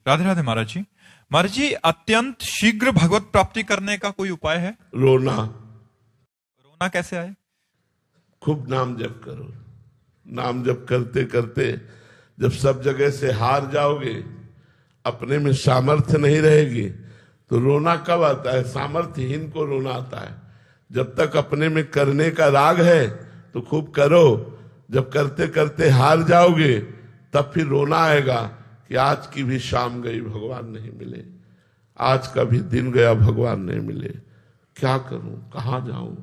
राधे राधे महाराज जी। महाराज जी, अत्यंत शीघ्र भगवत प्राप्ति करने का कोई उपाय है? रोना। रोना कैसे आए? खूब नाम जप करो। नाम जप करते करते जब सब जगह से हार जाओगे, अपने में सामर्थ्य नहीं रहेगी, तो रोना कब आता है? सामर्थ्यहीन को रोना आता है। जब तक अपने में करने का राग है तो खूब करो, जब करते करते हार जाओगे तब फिर रोना आएगा कि आज की भी शाम गई, भगवान नहीं मिले, आज का भी दिन गया, भगवान नहीं मिले, क्या करूं, कहां जाऊं,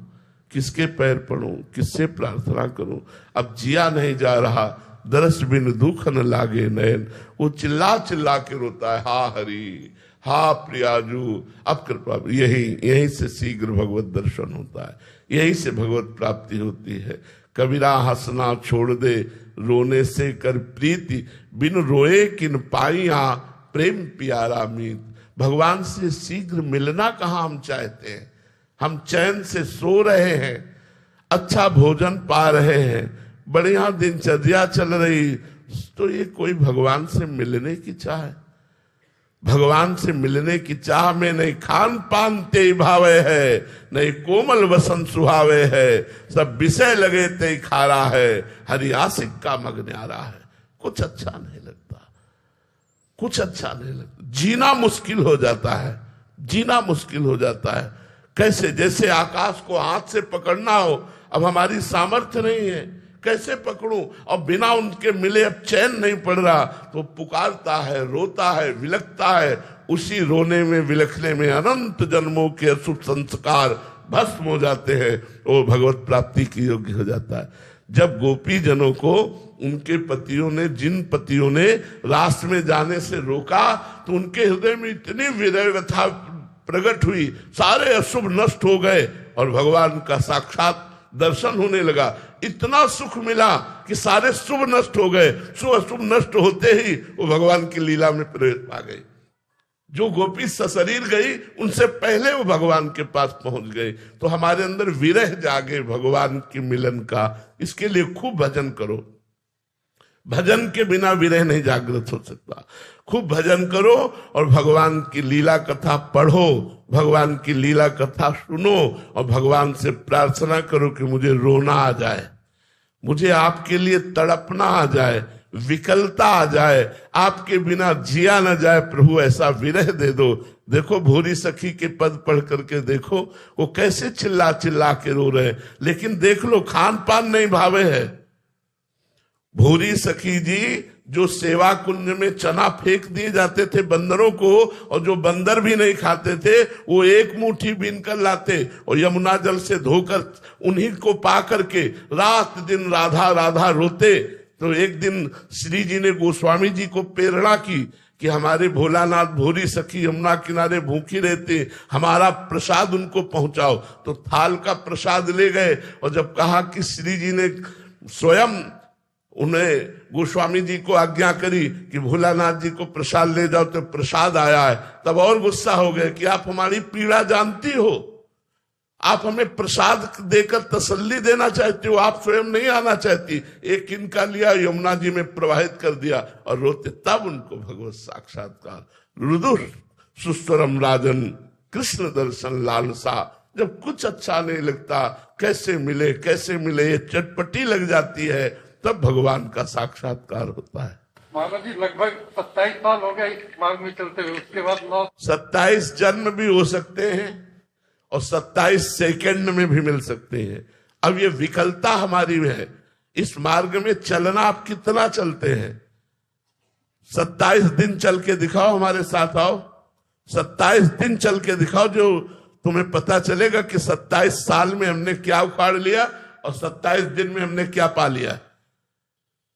किसके पैर पड़ूं, किससे प्रार्थना करूं, अब जिया नहीं जा रहा, दरस बिन दुख न लागे नयन। वो चिल्ला चिल्ला के रोता है, हा हरि, हा प्रियाजू, अब कृपा। यही से शीघ्र भगवत दर्शन होता है, यही से भगवत प्राप्ति होती है। कबीरा हंसना छोड़ दे, रोने से कर प्रीति, बिन रोए किन पाइया, प्रेम प्यारा मीत। भगवान से शीघ्र मिलना कहाँ हम चाहते हैं? हम चैन से सो रहे हैं, अच्छा भोजन पा रहे हैं, बढ़िया दिनचर्या चल रही, तो ये कोई भगवान से मिलने की चाह है? भगवान से मिलने की चाह में नहीं खान पान ते भावे है, नहीं कोमल वसन सुहावे है, सब विषय लगे ते खारा है, हरि आशिक का मग न्यारा है। कुछ अच्छा नहीं लगता, कुछ अच्छा नहीं लगता। जीना मुश्किल हो जाता है, जीना मुश्किल हो जाता है। कैसे? जैसे आकाश को हाथ से पकड़ना हो, अब हमारी सामर्थ्य नहीं है, कैसे पकड़ूं? और बिना उनके मिले अब चैन नहीं पड़ रहा, तो पुकारता है, रोता है, विलखता है। उसी रोने में, विलखने में अनंत जन्मों के अशुभ संस्कार भस्म हो जाते हैं, वो भगवत प्राप्ति की योग्य हो जाता है। जब गोपी जनों को उनके पतियों ने, जिन पतियों ने रास में जाने से रोका, तो उनके हृदय में इतनी विरह व्यथा प्रकट हुई, सारे अशुभ नष्ट हो गए और भगवान का साक्षात दर्शन होने लगा। इतना सुख मिला कि सारे शुभ नष्ट हो गए। शुभ अशुभ नष्ट होते ही वो भगवान की लीला में प्रवेश पा गई। जो गोपी सशरीर गई, उनसे पहले वो भगवान के पास पहुंच गई। तो हमारे अंदर विरह जागे भगवान के मिलन का। इसके लिए खूब भजन करो। भजन के बिना विरह नहीं जागृत हो सकता। खूब भजन करो और भगवान की लीला कथा पढ़ो, भगवान की लीला कथा सुनो और भगवान से प्रार्थना करो कि मुझे रोना आ जाए, मुझे आपके लिए तड़पना आ जाए, विकलता आ जाए, आपके बिना जिया न जाए। प्रभु ऐसा विरह दे दो। देखो भूरी सखी के पद पढ़ करके देखो, वो कैसे चिल्ला चिल्ला के रो रहे, लेकिन देख लो खान पान नहीं भावे है। भूरी सखी जी जो सेवा कुंज में चना फेंक दिए जाते थे बंदरों को, और जो बंदर भी नहीं खाते थे, वो एक मुट्ठी बीन कर लाते और यमुना जल से धोकर उन्हीं को पा करके रात दिन राधा राधा रोते। तो एक दिन श्री जी ने गोस्वामी जी को प्रेरणा की कि हमारे भोलानाथ भूरी सखी यमुना किनारे भूखी रहते, हमारा प्रसाद उनको पहुंचाओ। तो थाल का प्रसाद ले गए और जब कहा कि श्री जी ने स्वयं उन्हें गोस्वामी जी को आज्ञा करी कि भोलानाथ जी को प्रसाद ले जाओ, तो प्रसाद आया है, तब और गुस्सा हो गए कि आप हमारी पीड़ा जानती हो, आप हमें प्रसाद देकर तसल्ली देना चाहती हो, आप स्वयं नहीं आना चाहती। एक इनका लिया, यमुना जी में प्रवाहित कर दिया और रोते। तब उनको भगवत साक्षात्कार। रुदुर सुस्वरम राजन, कृष्ण दर्शन लालसा। जब कुछ अच्छा नहीं लगता, कैसे मिले कैसे मिले, ये चटपटी लग जाती है, तब भगवान का साक्षात्कार होता है। महाराज जी लगभग 27 साल हो गए इस मार्ग में चलते हुए, उसके बाद 27 जन्म भी हो सकते हैं और 27 सेकंड में भी मिल सकते हैं। अब ये विकलता हमारी है। इस मार्ग में चलना आप कितना चलते हैं? 27 दिन चल के दिखाओ, हमारे साथ आओ, 27 दिन चल के दिखाओ, जो तुम्हें पता चलेगा कि 27 साल में हमने क्या उखाड़ लिया और 27 दिन में हमने क्या पा लिया।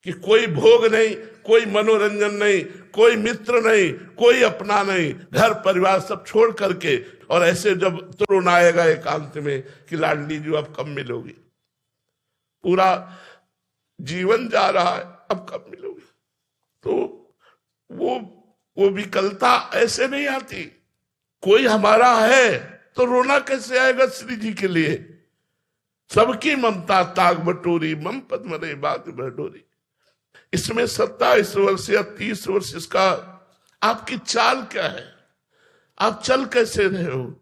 कि कोई भोग नहीं, कोई मनोरंजन नहीं, कोई मित्र नहीं, कोई अपना नहीं, घर परिवार सब छोड़ करके, और ऐसे जब तरुण आएगा एकांत में कि लाडली जी अब कब मिलोगी, पूरा जीवन जा रहा है, अब कब मिलोगी। तो वो विकलता ऐसे नहीं आती। कोई हमारा है तो रोना कैसे आएगा श्री जी के लिए? सबकी ममता ताग बटोरी, मम पद्म रे बाग बटोरी। इसमें 27 वर्ष या 30 वर्ष इसका आपकी चाल क्या है? आप चल कैसे रहे हो?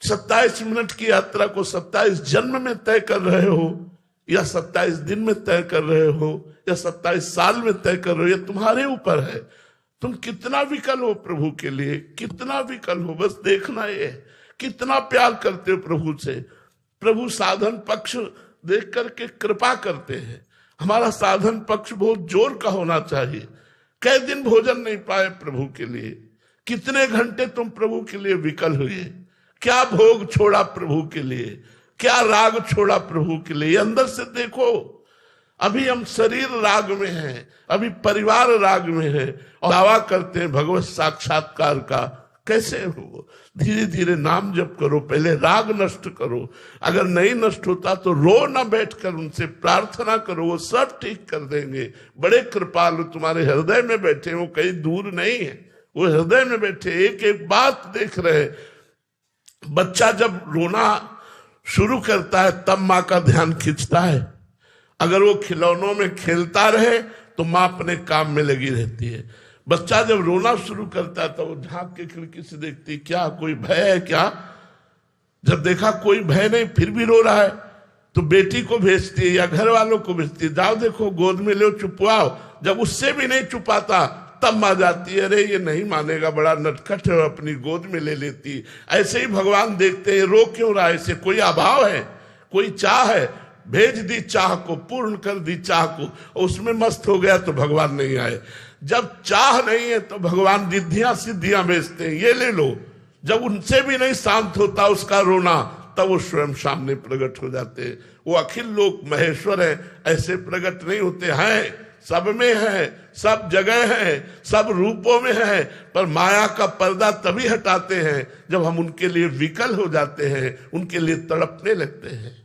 27 मिनट की यात्रा को 27 जन्म में तय कर रहे हो, या 27 दिन में तय कर रहे हो, या 27 साल में तय कर रहे हो, ये तुम्हारे ऊपर है। तुम कितना विकल हो प्रभु के लिए, कितना विकल हो, बस देखना ये कितना प्यार करते हो प्रभु से। प्रभु साधन पक्ष देख करके कृपा करते हैं। हमारा साधन पक्ष बहुत जोर का होना चाहिए। कई दिन भोजन नहीं पाए प्रभु के लिए, कितने घंटे तुम प्रभु के लिए विकल हुए, क्या भोग छोड़ा प्रभु के लिए, क्या राग छोड़ा प्रभु के लिए। अंदर से देखो, अभी हम शरीर राग में हैं, अभी परिवार राग में है, और दावा करते हैं भगवत साक्षात्कार का। कैसे हो? धीरे धीरे नाम जप करो, पहले राग नष्ट करो। अगर नहीं नष्ट होता तो रो ना बैठकर उनसे प्रार्थना करो, वो सब ठीक कर देंगे। बड़े कृपालु तुम्हारे हृदय में बैठे, वो कहीं दूर नहीं है, वो हृदय में बैठे, एक एक बात देख रहे। बच्चा जब रोना शुरू करता है तब माँ का ध्यान खींचता है। अगर वो खिलौनों में खेलता रहे तो माँ अपने काम में लगी रहती है। बच्चा जब रोना शुरू करता है तो वो झांक के खिड़की से देखती, क्या कोई भय है क्या? जब देखा कोई भय नहीं फिर भी रो रहा है तो बेटी को भेजती है या घर वालों को भेजती है, जाओ देखो गोद में लो चुपवाओ। जब उससे भी नहीं चुपाता तब मां जाती है, अरे ये नहीं मानेगा, बड़ा नटखट है, अपनी गोद में ले लेती। ऐसे ही भगवान देखते हैं, रो क्यों रहा है? इसे कोई अभाव है, कोई चाह है? भेज दी चाह को, पूर्ण कर दी चाह को, उसमें मस्त हो गया तो भगवान नहीं आए। जब चाह नहीं है तो भगवान रिद्धियां सिद्धियां भेजते हैं, ये ले लो। जब उनसे भी नहीं शांत होता उसका रोना, तब वो स्वयं सामने प्रकट हो जाते हैं। वो अखिल लोक महेश्वर है, ऐसे प्रकट नहीं होते हैं, सब में है, सब जगह है, सब रूपों में है, पर माया का पर्दा तभी हटाते हैं जब हम उनके लिए विकल हो जाते हैं, उनके लिए तड़पने लगते हैं।